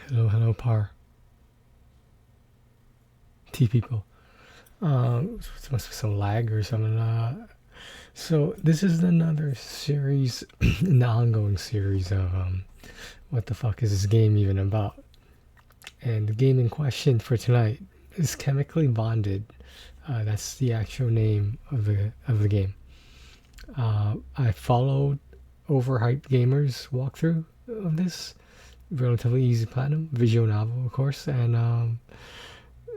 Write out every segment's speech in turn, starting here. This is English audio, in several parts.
Hello, par. T people. There must be some lag or something. So this is another series, an ongoing series of what the fuck is this game even about? And the game in question for tonight is Chemically Bonded. That's the actual name of the game. I followed Overhyped Gamers walkthrough of this relatively easy platinum visual novel, of course, and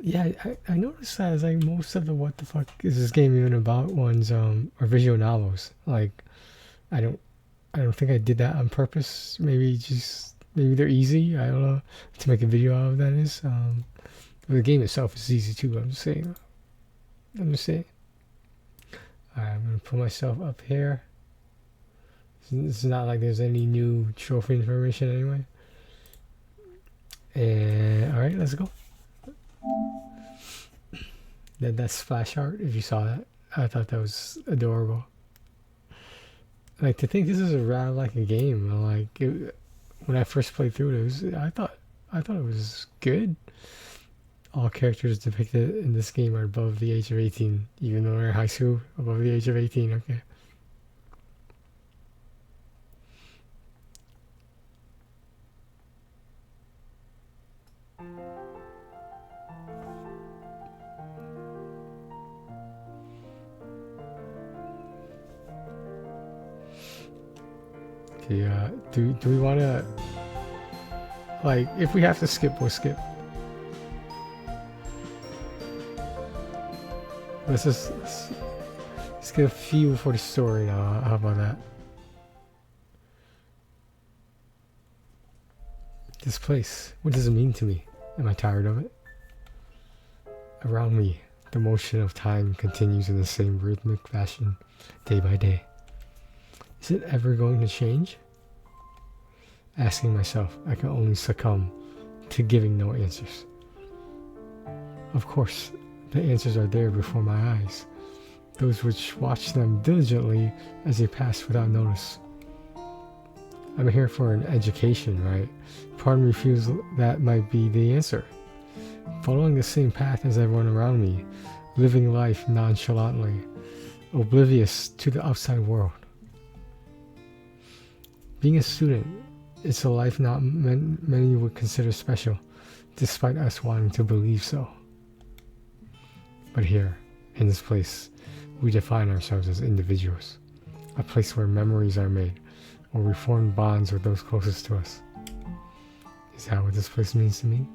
yeah, I noticed that as like most of the what the fuck is this game even about ones are visual novels. Like I don't I don't think I did that on purpose. Maybe they're easy. I don't know to make a video out of that is. The game itself is easy too. I'm just saying. Alright, I'm gonna put myself up here. It's not like there's any new trophy information anyway. And alright, let's go. That splash art, if you saw that, I thought that was adorable. Like to think this is around like a game. Like when I first played through it, I thought it was good. All characters depicted in this game are above the age of 18, even though they're in high school, above the age of 18. Okay. Okay, do we want to, like, if we have to skip, we'll skip. Let's get a feel for the story now. How about that? This place, what does it mean to me? Am I tired of it? Around me, the motion of time continues in the same rhythmic fashion, day by day. Is it ever going to change? Asking myself, I can only succumb to giving no answers. Of course, the answers are there before my eyes, those which watch them diligently as they pass without notice. I'm here for an education, right? Part of me feels that might be the answer. Following the same path as everyone around me, living life nonchalantly, oblivious to the outside world. Being a student, it's a life not many would consider special, despite us wanting to believe so. But here, in this place, we define ourselves as individuals, a place where memories are made, or we form bonds with those closest to us. Is that what this place means to me? ...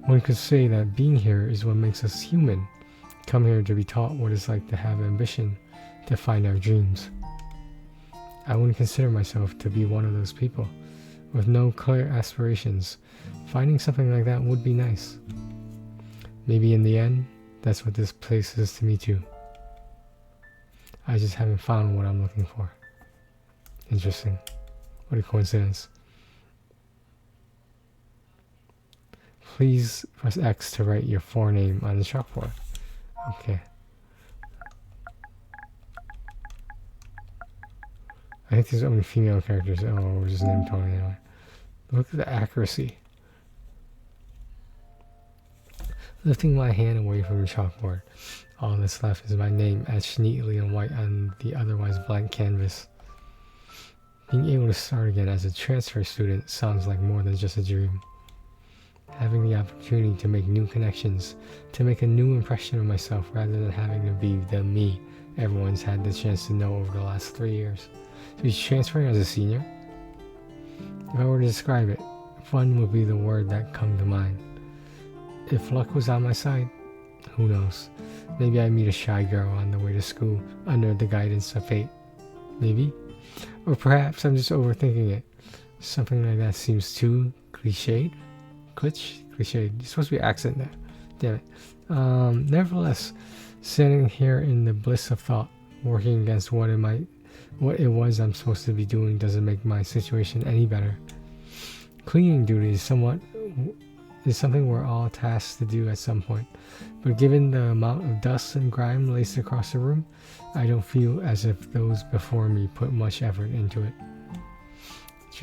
One could say that being here is what makes us human, come here to be taught what it's like to have ambition, to find our dreams. I wouldn't consider myself to be one of those people. With no clear aspirations, finding something like that would be nice. Maybe in the end, that's what this place is to me too. I just haven't found what I'm looking for. Interesting. What a coincidence. Please press X to write your forename on the chalkboard. Okay. I think there's only female characters. Oh, we're just named Tony anyway. Look at the accuracy. Lifting my hand away from the chalkboard, all that's left is my name etched neatly in white on the otherwise blank canvas. Being able to start again as a transfer student sounds like more than just a dream. Having the opportunity to make new connections, to make a new impression of myself rather than having to be the me everyone's had the chance to know over the last 3 years. To be transferring as a senior? If I were to describe it, fun would be the word that come to mind. If luck was on my side, who knows? Maybe I meet a shy girl on the way to school under the guidance of fate. Maybe. Or perhaps I'm just overthinking it. Something like that seems too cliched. Cliched. You're supposed to be accent there. Damn it. Nevertheless, standing here in the bliss of thought, working against what it was I'm supposed to be doing doesn't make my situation any better. Cleaning duty is something we're all tasked to do at some point, but given the amount of dust and grime laced across the room, I don't feel as if those before me put much effort into it.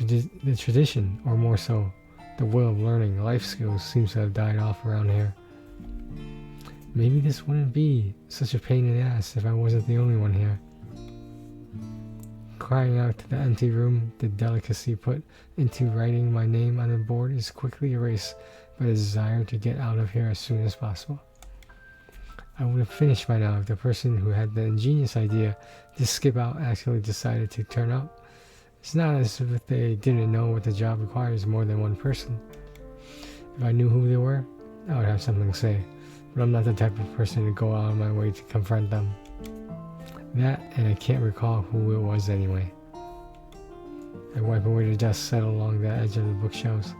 The tradition, or more so, the will of learning life skills seems to have died off around here. Maybe this wouldn't be such a pain in the ass if I wasn't the only one here. Crying out to the empty room, the delicacy put into writing my name on the board is quickly erased by the desire to get out of here as soon as possible. I would have finished by now if the person who had the ingenious idea to skip out actually decided to turn up. It's not as if they didn't know what the job requires more than one person. If I knew who they were, I would have something to say, but I'm not the type of person to go out of my way to confront them. That, and I can't recall who it was anyway. I wipe away the dust settled along the edge of the bookshelves,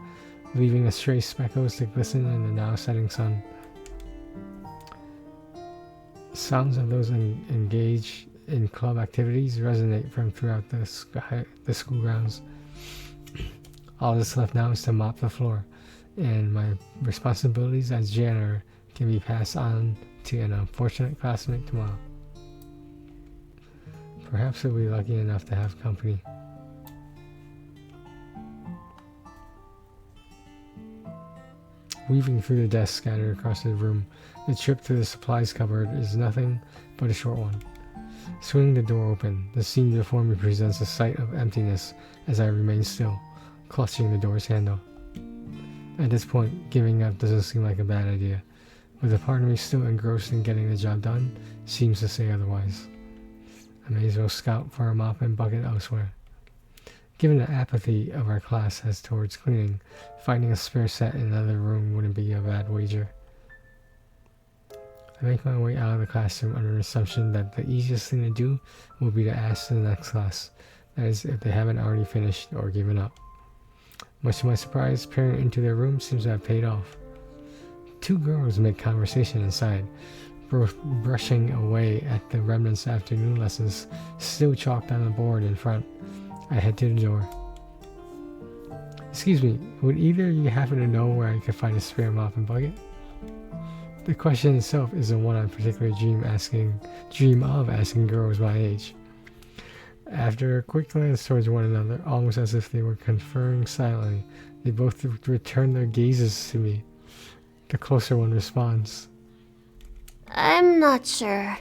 leaving the stray speckles to glisten in the now setting sun. Sounds of those engaged in club activities resonate from throughout the school grounds. All that's left now is to mop the floor, and my responsibilities as janitor can be passed on to an unfortunate classmate tomorrow. Perhaps I'll be lucky enough to have company. Weaving through the desks scattered across the room, the trip to the supplies cupboard is nothing but a short one. Swinging the door open, the scene before me presents a sight of emptiness as I remain still, clutching the door's handle. At this point, giving up doesn't seem like a bad idea, but the part of me still engrossed in getting the job done seems to say otherwise. I may as well scout for a mop and bucket elsewhere. Given the apathy of our class as towards cleaning, finding a spare set in another room wouldn't be a bad wager. I make my way out of the classroom under the assumption that the easiest thing to do will be to ask the next class, that is, if they haven't already finished or given up. Much to my surprise, peering into their room seems to have paid off. Two girls make conversation inside, both brushing away at the remnants of afternoon lessons still chalked on the board in front. I head to the door. Excuse me, would either of you happen to know where I could find a spare mop and bucket? The question itself isn't one I particularly dream of asking girls my age. After a quick glance towards one another, almost as if they were conferring silently, they both return their gazes to me. The closer one responds. I'm not sure.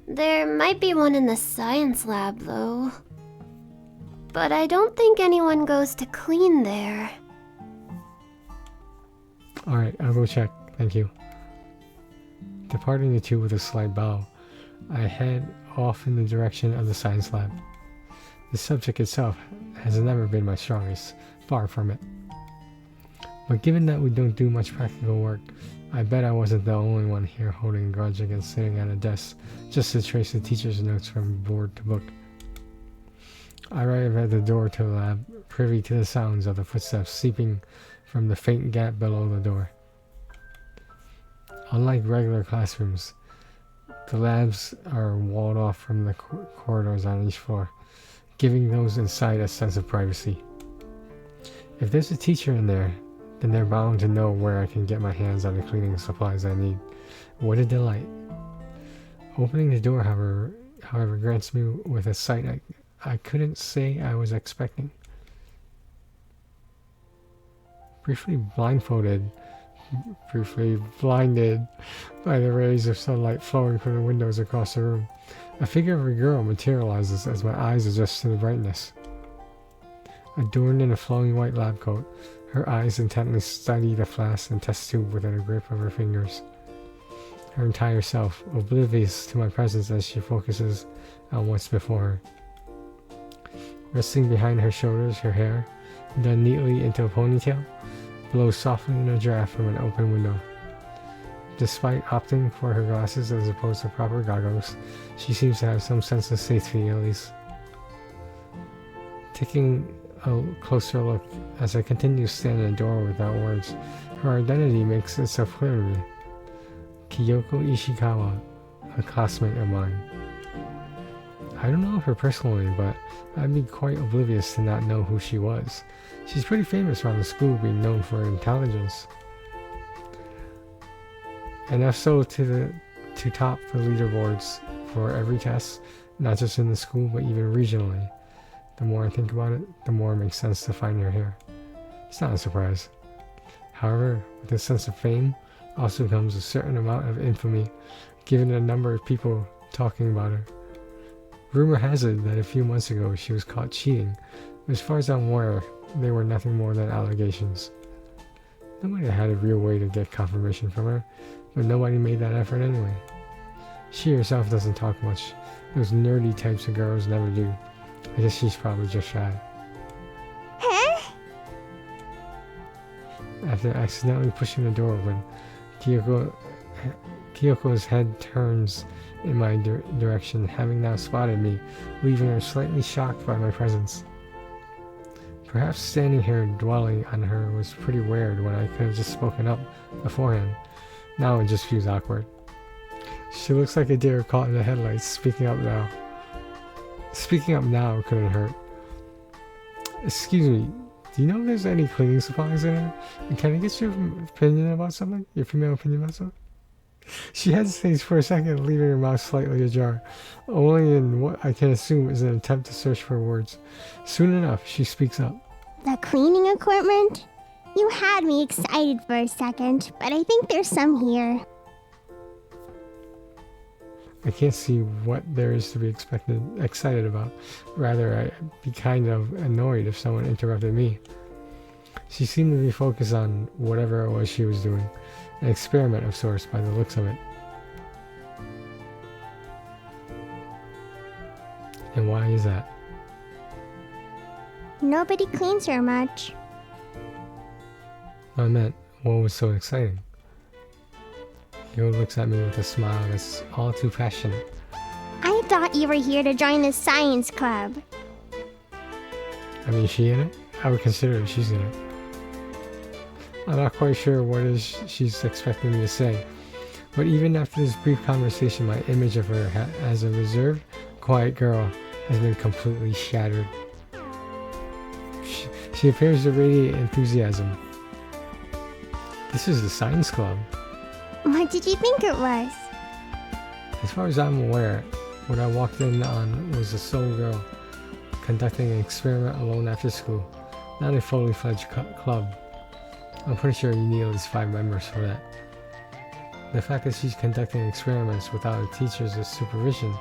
There might be one in the science lab, though. But I don't think anyone goes to clean there. Alright, I'll go check. Thank you. Departing the two with a slight bow, I head off in the direction of the science lab. The subject itself has never been my strongest, far from it. But given that we don't do much practical work, I bet I wasn't the only one here holding a grudge against sitting at a desk just to trace the teacher's notes from board to book. I arrive at the door to the lab, privy to the sounds of the footsteps seeping from the faint gap below the door. Unlike regular classrooms, the labs are walled off from the corridors on each floor, giving those inside a sense of privacy. If there's a teacher in there, then they're bound to know where I can get my hands on the cleaning supplies I need. What a delight. Opening the door, however, grants me with a sight I couldn't say I was expecting. Briefly blinded by the rays of sunlight flowing from the windows across the room, a figure of a girl materializes as my eyes adjust to the brightness. Adorned in a flowing white lab coat, her eyes intently study the flask and test tube within a grip of her fingers. Her entire self, oblivious to my presence as she focuses on what's before her. Resting behind her shoulders, her hair, done neatly into a ponytail, blows softly in a draft from an open window. Despite opting for her glasses as opposed to proper goggles, she seems to have some sense of safety at least. Taking a closer look, as I continue to stand in the door without words, her identity makes itself clear to me. Kyoko Ishikawa, a classmate of mine. I don't know her personally, but I'd be quite oblivious to not know who she was. She's pretty famous around the school, being known for her intelligence. Enough so to top the leaderboards for every test, not just in the school but even regionally. The more I think about it, the more it makes sense to find her here. It's not a surprise. However, with a sense of fame also comes a certain amount of infamy, given the number of people talking about her. Rumor has it that a few months ago she was caught cheating, but as far as I'm aware, they were nothing more than allegations. Nobody had a real way to get confirmation from her, but nobody made that effort anyway. She herself doesn't talk much. Those nerdy types of girls never do. I guess she's probably just shy. Huh? After accidentally pushing the door open, Kyoko's head turns in my direction, having now spotted me, leaving her slightly shocked by my presence. Perhaps standing here dwelling on her was pretty weird when I could have just spoken up beforehand. Now it just feels awkward. She looks like a deer caught in the headlights. Speaking up now couldn't hurt. Excuse me, do you know if there's any cleaning supplies in here? And can I get your opinion about something? Your female opinion about something? She hesitates for a second, leaving her mouth slightly ajar, only in what I can assume is an attempt to search for words. Soon enough, she speaks up. The cleaning equipment? You had me excited for a second, but I think there's some here. I can't see what there is to be excited about. Rather, I'd be kind of annoyed if someone interrupted me. She seemed to be focused on whatever it was she was doing. An experiment of sorts by the looks of it. And why is that? Nobody cleans her much. I meant, what was so exciting? Yo looks at me with a smile that's all too passionate. I thought you were here to join the science club. I mean, is she in it? I would consider it she's in it. I'm not quite sure what it is she's expecting me to say, but even after this brief conversation, my image of her as a reserved, quiet girl has been completely shattered. She appears to radiate enthusiasm. This is the science club. What did you think it was? As far as I'm aware, what I walked in on was a sole girl conducting an experiment alone after school, not a fully fledged club. I'm pretty sure you need at least 5 members for that. The fact that she's conducting experiments without a teacher's supervision,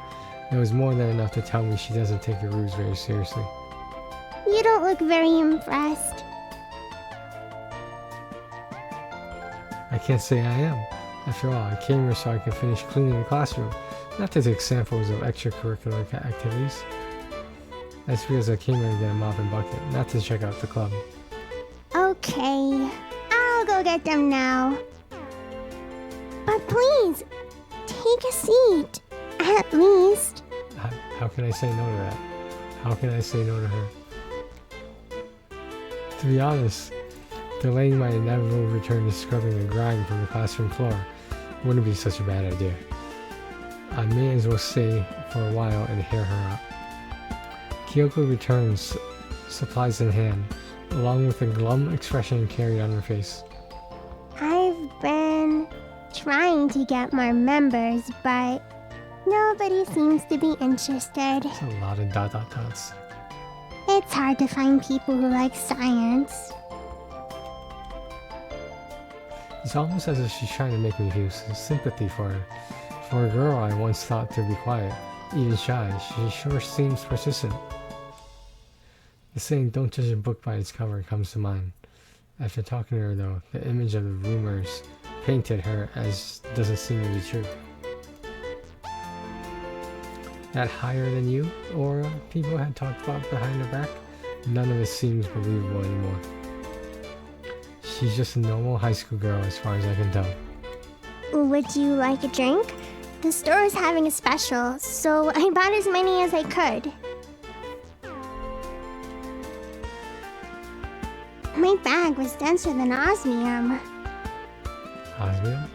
it was more than enough to tell me she doesn't take her rules very seriously. You don't look very impressed. I can't say I am. After all, I came here so I could finish cleaning the classroom, not to take samples of extracurricular activities. That's because I came here to get a mop and bucket, not to check out the club. Okay, I'll go get them now. But please, take a seat, at least. How can I say no to that? How can I say no to her? To be honest, delaying my inevitable return to scrubbing the grime from the classroom floor wouldn't be such a bad idea. I may as well stay for a while and hear her out. Kyoko returns, supplies in hand, along with a glum expression carried on her face. I've been trying to get more members, but nobody seems to be interested. That's a lot of dots. It's hard to find people who like science. It's almost as if she's trying to make me feel sympathy for her. For a girl I once thought to be quiet, even shy, she sure seems persistent. The saying, "Don't judge a book by its cover," comes to mind. After talking to her though, the image of the rumors painted her as doesn't seem to be true. That higher than you aura people had talked about behind her back, none of it seems believable anymore. She's just a normal high school girl as far as I can tell. Would you like a drink? The store is having a special, so I bought as many as I could. My bag was denser than osmium. Osmium?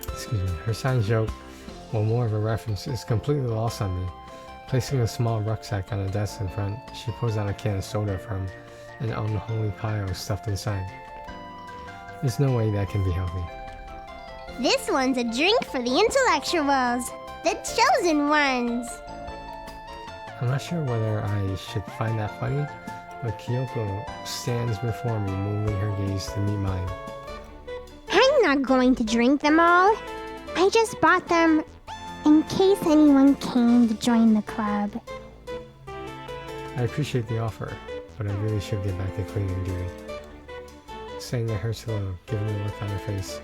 Excuse me, her science joke, well more of a reference, is completely lost on me. Placing a small rucksack on a desk in front, she pulls out a can of soda from an unholy pile stuffed inside. There's no way that can be healthy. This one's a drink for the intellectuals. The chosen ones! I'm not sure whether I should find that funny, but Kyoko stands before me, moving her gaze to meet mine. I'm not going to drink them all. I just bought them in case anyone came to join the club. I appreciate the offer, but I really should get back to cleaning duty. Saying that hurts a little, giving a look on her face,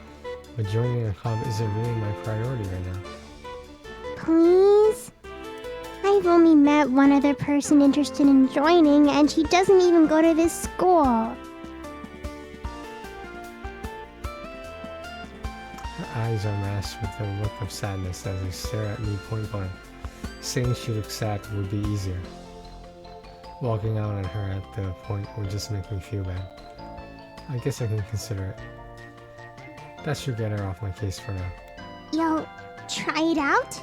but joining a club isn't really my priority right now. Please? I've only met one other person interested in joining, and she doesn't even go to this school. Her eyes are masked with a look of sadness as they stare at me point blank. Saying she looks sad would be easier. Walking out on her at the point would just make me feel bad. I guess I can consider it. That should get her off my case for now. You'll try it out?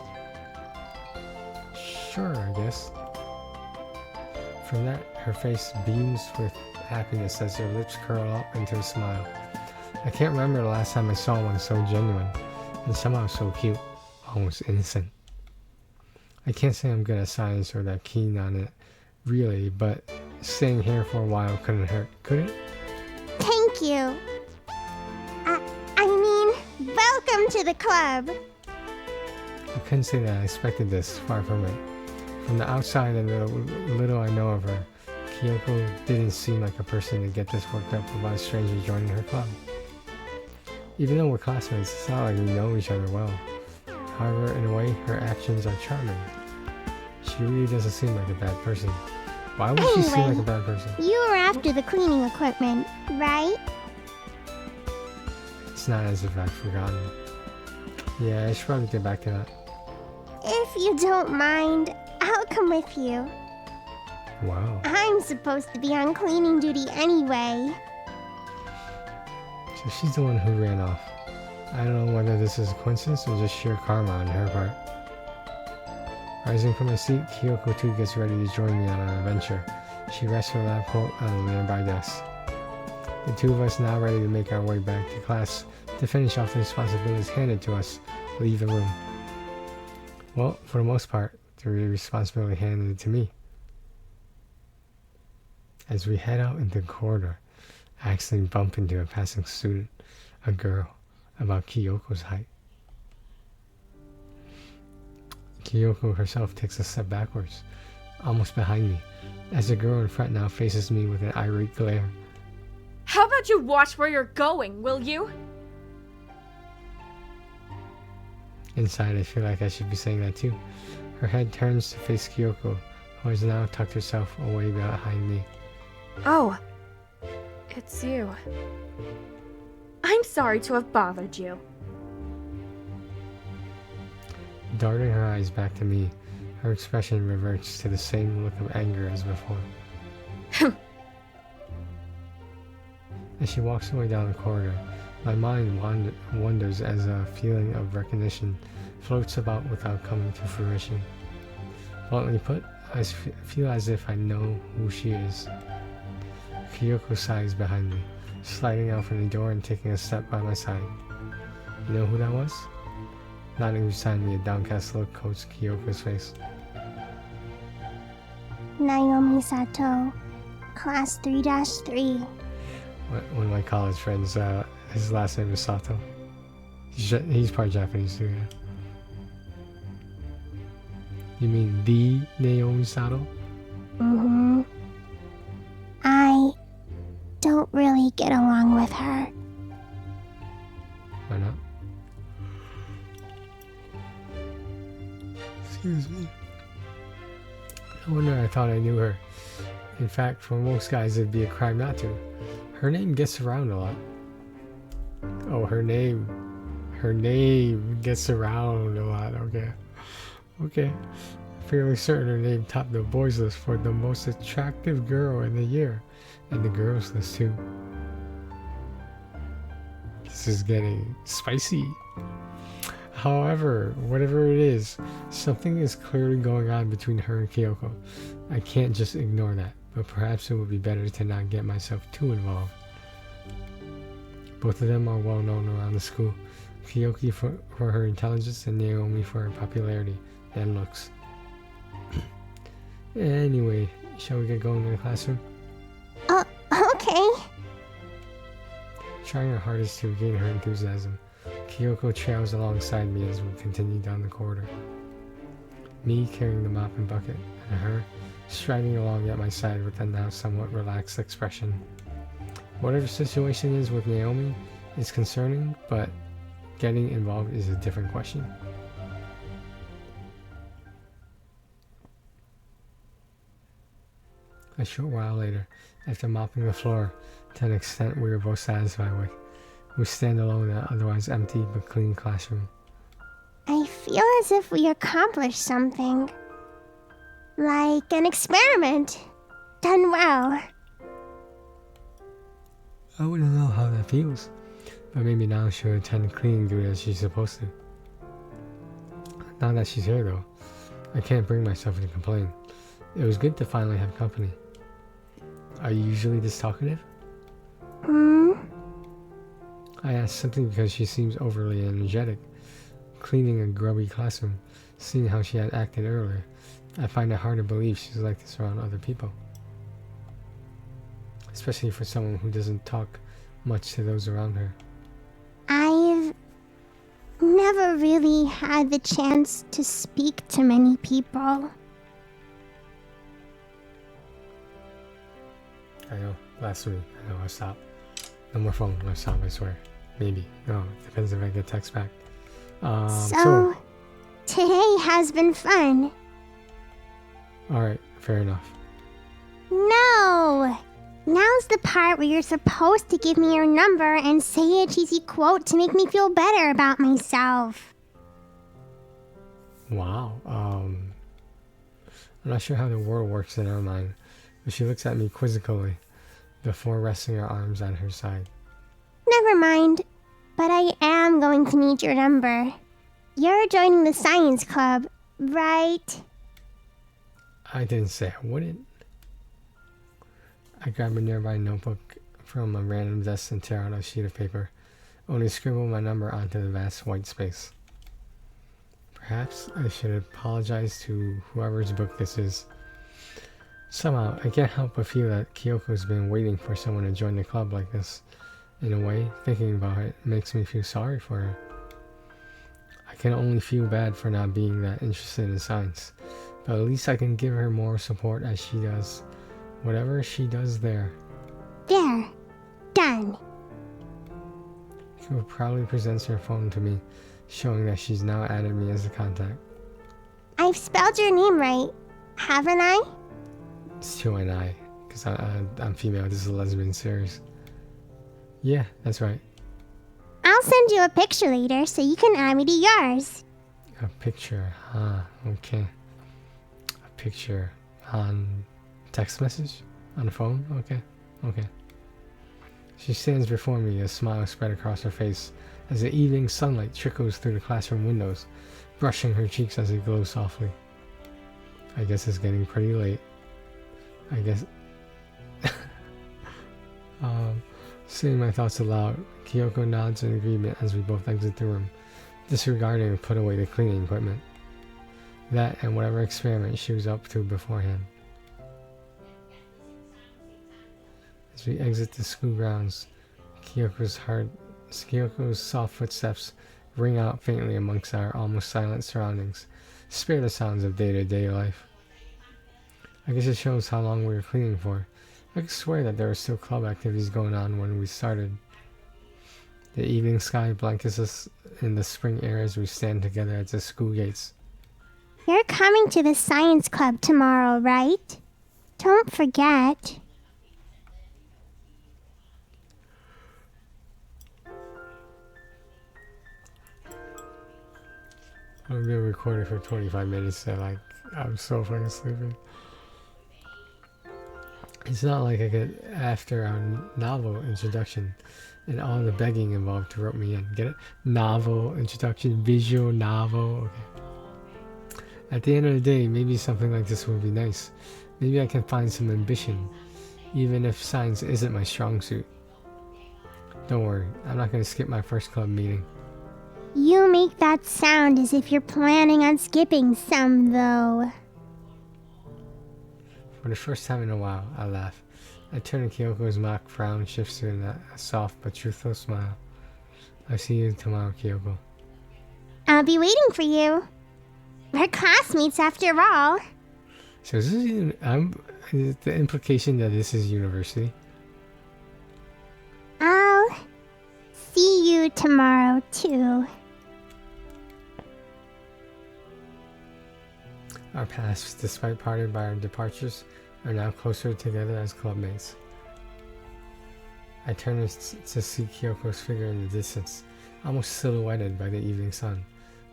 Sure, I guess. From that, her face beams with happiness as her lips curl up into a smile. I can't remember the last time I saw one so genuine, and somehow so cute, almost innocent. I can't say I'm good at science or that keen on it, really, but staying here for a while couldn't hurt, could it? Thank you. I mean, welcome to the club. I couldn't say that I expected this, far from it. From the outside and the little I know of her, Kyoko didn't seem like a person to get this worked up about a stranger joining her club. Even though we're classmates, it's not like we know each other well. However, in a way, her actions are charming. She really doesn't seem like a bad person. Why would she seem like a bad person? You were after the cleaning equipment, right? It's not as if I've forgotten. Yeah, I should probably get back to that. If you don't mind, I'll come with you. Wow. I'm supposed to be on cleaning duty anyway. So she's the one who ran off. I don't know whether this is a coincidence or just sheer karma on her part. Rising from her seat, Kyoko too gets ready to join me on our adventure. She rests her lab coat on a nearby desk. The two of us now ready to make our way back to class to finish off the responsibilities handed to us, leave the room. Well, for the most part, the responsibility handed to me. As we head out into the corridor, I accidentally bump into a passing student, a girl, about Kyoko's height. Kyoko herself takes a step backwards, almost behind me, as the girl in front now faces me with an irate glare. How about you watch where you're going, will you? Inside, I feel like I should be saying that too. Her head turns to face Kyoko, who has now tucked herself away behind me. Oh, it's you. I'm sorry to have bothered you. Darting her eyes back to me, her expression reverts to the same look of anger as before. As she walks away down the corridor, my mind wanders as a feeling of recognition floats about without coming to fruition. Bluntly put, I feel as if I know who she is. Kyoko sighs behind me, sliding out from the door and taking a step by my side. You know who that was? Nodding beside me, a downcast look coats Kyoko's face. Naomi Sato, class 3-3. One of my college friends, his last name is Sato. He's part Japanese too, yeah. You mean the Naomi Sato? Mm-hmm. I don't really get along with her. Why not? Excuse me. No wonder I thought I knew her. In fact, for most guys it'd be a crime not to. Her name gets around a lot. Oh, her name gets around a lot, okay. Okay. Fairly certain her name topped the boys list for the most attractive girl in the year. And the girls list too. This is getting spicy. However, whatever it is, something is clearly going on between her and Kyoko. I can't just ignore that, but perhaps it would be better to not get myself too involved. Both of them are well known around the school. Kyoki for her intelligence and Naomi for her popularity and looks. Anyway, shall we get going to the classroom? Okay. Trying her hardest to regain her enthusiasm, Kyoko trails alongside me as we continue down the corridor. Me carrying the mop and bucket, and her striding along at my side with a now somewhat relaxed expression. Whatever the situation is with Naomi is concerning, but getting involved is a different question. A short while later, after mopping the floor to an extent we were both satisfied with, we stand alone in an otherwise empty but clean classroom. I feel as if we accomplished something. Like an experiment. Done well. I wouldn't know how that feels, but maybe now she'll attend cleaning duty as she's supposed to. Now that she's here though, I can't bring myself to complain. It was good to finally have company. Are you usually this talkative? I asked simply because she seems overly energetic. Cleaning a grubby classroom, seeing how she had acted earlier, I find it hard to believe she's like this around other people. Especially for someone who doesn't talk much to those around her. I've never really had the chance to speak to many people. I know, last week, I stopped. No more phone, I stopped, I swear. Maybe. No, it depends if I get text back. So, today has been fun. Alright, fair enough. No! Now's the part where you're supposed to give me your number and say a cheesy quote to make me feel better about myself. Wow, I'm not sure how the world works in her mind, but she looks at me quizzically before resting her arms at her side. Never mind, but I am going to need your number. You're joining the science club, right? I didn't say I wouldn't. I grab a nearby notebook from a random desk and tear out a sheet of paper, only scribble my number onto the vast white space. Perhaps I should apologize to whoever's book this is. Somehow, I can't help but feel that Kyoko's been waiting for someone to join the club like this. In a way, thinking about it makes me feel sorry for her. I can only feel bad for not being that interested in science, but at least I can give her more support as she does. Whatever she does there. There. Done. She proudly presents her phone to me, showing that she's now added me as a contact. I've spelled your name right, haven't I? It's Q and I, because I'm female. This is a lesbian series. Yeah, that's right. I'll send you a picture later so you can add me to yours. A picture, huh? Okay. A picture on text message? On the phone? Okay. She stands before me, a smile spread across her face as the evening sunlight trickles through the classroom windows, brushing her cheeks as it glows softly. I guess it's getting pretty late. I guess... Saying my thoughts aloud, Kyoko nods in agreement as we both exit the room, disregarding and put away the cleaning equipment. That and whatever experiment she was up to beforehand. As we exit the school grounds, Kyoko's soft footsteps ring out faintly amongst our almost silent surroundings, spare the sounds of day-to-day life. I guess it shows how long we were cleaning for. I could swear that there were still club activities going on when we started. The evening sky blankets us in the spring air as we stand together at the school gates. You're coming to the science club tomorrow, right? Don't forget. I've been recording for 25 minutes and I'm so fucking sleepy. It's not like I could, after our novel introduction and all the begging involved to rope me in. Get it? Novel introduction, visual novel. Okay. At the end of the day, maybe something like this would be nice. Maybe I can find some ambition, even if science isn't my strong suit. Don't worry, I'm not going to skip my first club meeting. You make that sound as if you're planning on skipping some, though. For the first time in a while, I laugh. I turn to Kyoko's mock frown shifts to a soft but truthful smile. I'll see you tomorrow, Kyoko. I'll be waiting for you. We're classmates after all. So is this the implication that this is university? I'll see you tomorrow, too. Our paths, despite parted by our departures, are now closer together as clubmates. I turn to see Kyoko's figure in the distance, almost silhouetted by the evening sun.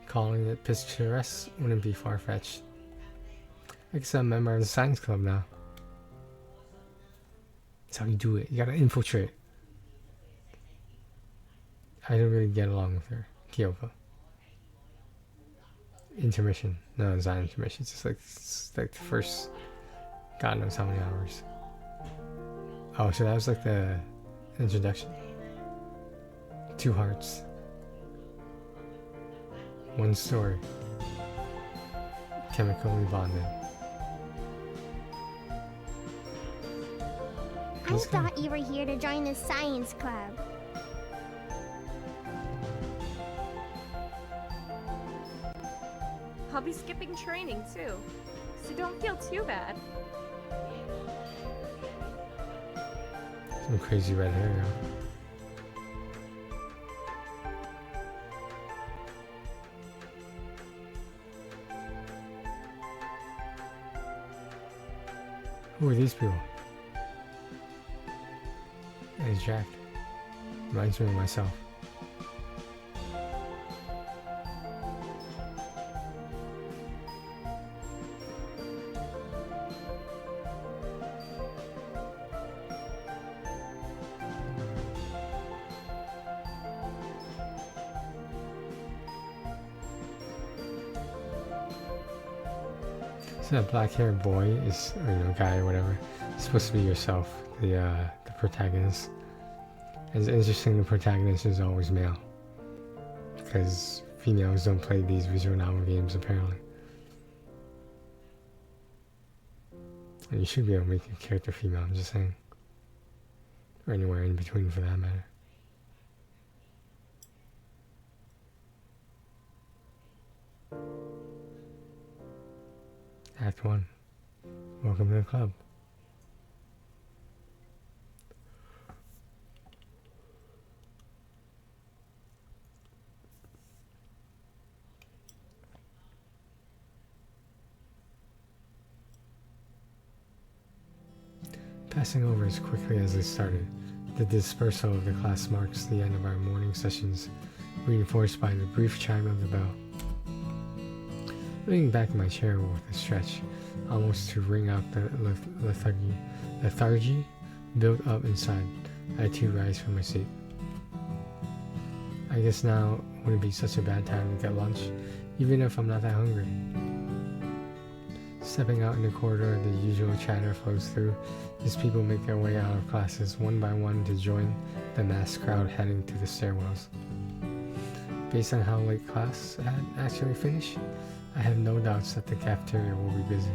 Calling it picturesque wouldn't be far-fetched. I guess I'm a member of the science club now. That's how you do it. You gotta infiltrate. I don't really get along with her, Kyoko. Intermission. No, it's not intermission. It's like the first God knows how many hours. Oh, so that was like the introduction. 2 hearts. 1 story. Chemically bonded. I thought you were here to join the science club. I'll be skipping training too, so don't feel too bad. Some crazy red hair. Who are these people? That is Jack. Reminds me of myself. So that black-haired boy is, or guy or whatever, is supposed to be yourself, the protagonist. It's interesting the protagonist is always male, because females don't play these visual novel games apparently. And you should be able to make your character female, I'm just saying. Or anywhere in between for that matter. Act 1. Welcome to the club. Passing over as quickly as they started, the dispersal of the class marks the end of our morning sessions, reinforced by the brief chime of the bell. Leaning back in my chair with a stretch, almost to wring out the lethargy built up inside, I too rise from my seat. I guess now wouldn't be such a bad time to get lunch, even if I'm not that hungry. Stepping out in the corridor, the usual chatter flows through as people make their way out of classes one by one to join the mass crowd heading to the stairwells. Based on how late class had actually finished, I have no doubts that the cafeteria will be busy.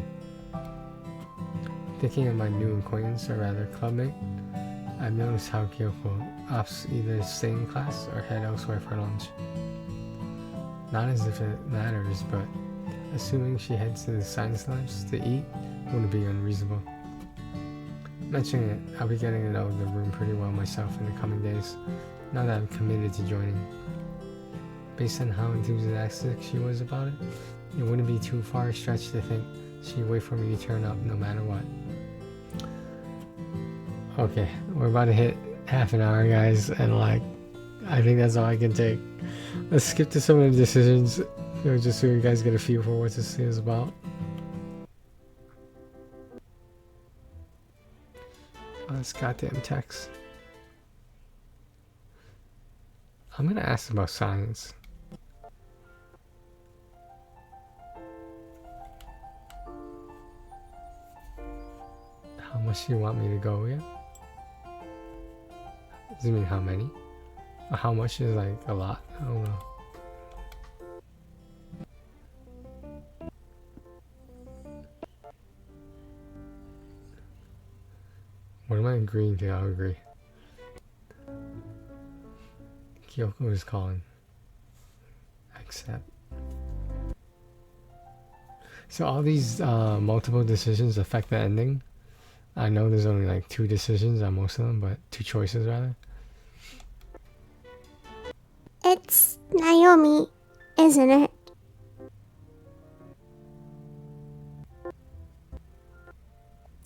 Thinking of my new acquaintance, or rather clubmate, I've noticed how Kyoko opts either to stay in class or head elsewhere for lunch. Not as if it matters, but assuming she heads to the science labs to eat wouldn't be unreasonable. Mentioning it, I'll be getting to know the room pretty well myself in the coming days, now that I'm committed to joining. Based on how enthusiastic she was about it, it wouldn't be too far a stretch to think she'd wait for me to turn up no matter what. Okay, we're about to hit half an hour, guys, and I think that's all I can take. Let's skip to some of the decisions, just so you guys get a feel for what this is about. Oh, this goddamn text. I'm gonna ask about science. How much do you want me to go with? Does it mean how many? Or how much is a lot? I don't know. agreeing to, I'll agree. Kyoko is calling. Accept. So all these multiple decisions affect the ending. I know there's only like 2 decisions on most of them, but 2 choices rather. It's Naomi, isn't it?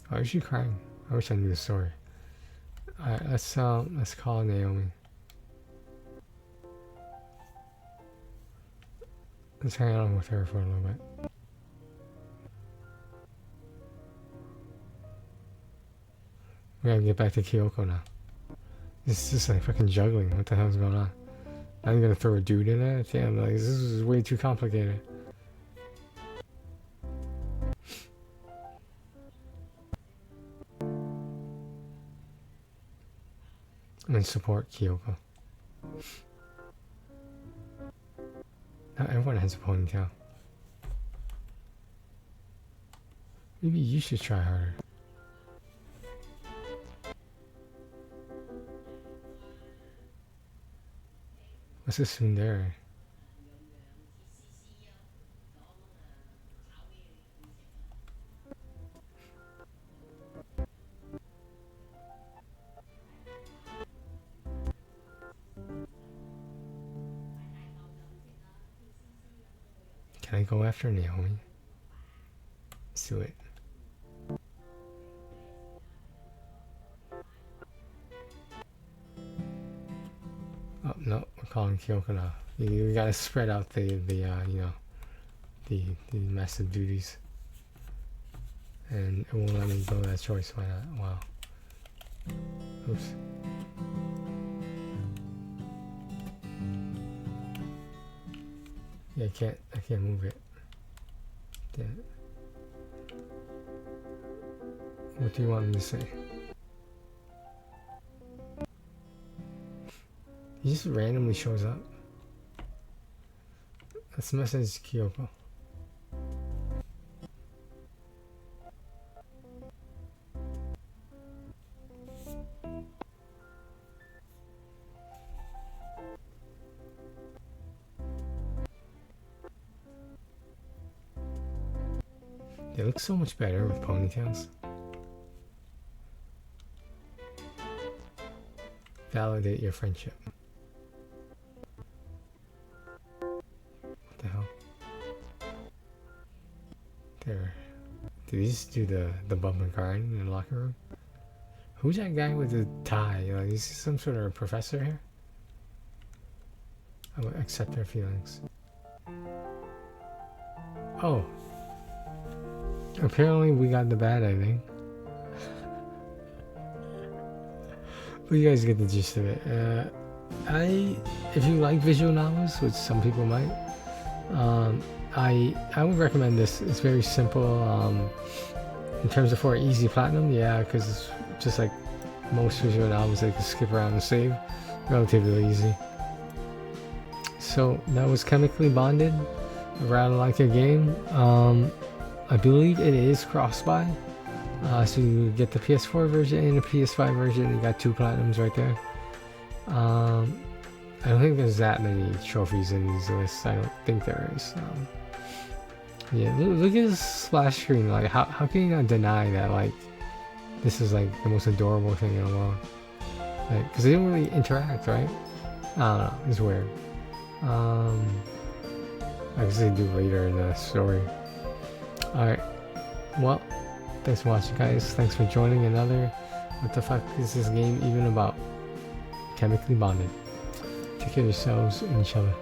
Why is she crying? I wish I knew the story. Alright, let's call Naomi. Let's hang out with her for a little bit. We gotta get back to Kyoko now. This is just like fucking juggling. What the hell's going on? Now I'm gonna throw a dude in there? Damn, like, this is way too complicated. And support Kyoko. Now everyone has a ponytail. Maybe you should try harder. What's this tsundere? Can I go after Naomi? Let's do it. Oh no, we're calling Kyoko now. You gotta spread out the you know, the massive duties. And it won't let me go that choice. Why not? Wow. Oops. Yeah, I can't move it. Damn it. What do you want me to say? He just randomly shows up. Let's message Kyoko. They look so much better with ponytails. Validate your friendship. What the hell? There. Did he just do the bump and grind in the locker room? Who's that guy with the tie? Like, is he some sort of professor here? I will accept their feelings. Oh. Apparently we got the bad ending. But you guys get the gist of it. If you like visual novels, which some people might, I would recommend this. It's very simple. In terms of for easy platinum, yeah, because it's just like most visual novels that you can skip around and save. Relatively easy. So that was Chemically Bonded. Rather like a game. I believe it is cross-buy. So you get the PS4 version and the PS5 version. You got 2 platinums right there. I don't think there's that many trophies in these lists. I don't think there is. Yeah, look at this splash screen. Like, how can you not deny that? Like, this is like the most adorable thing in the world. Like, because they don't really interact, right? I don't know. It's weird. I guess they do later in the story. Alright, well, thanks for watching, guys. Thanks for joining another What the fuck is this game even about? Chemically Bonded. Take care of yourselves and each other.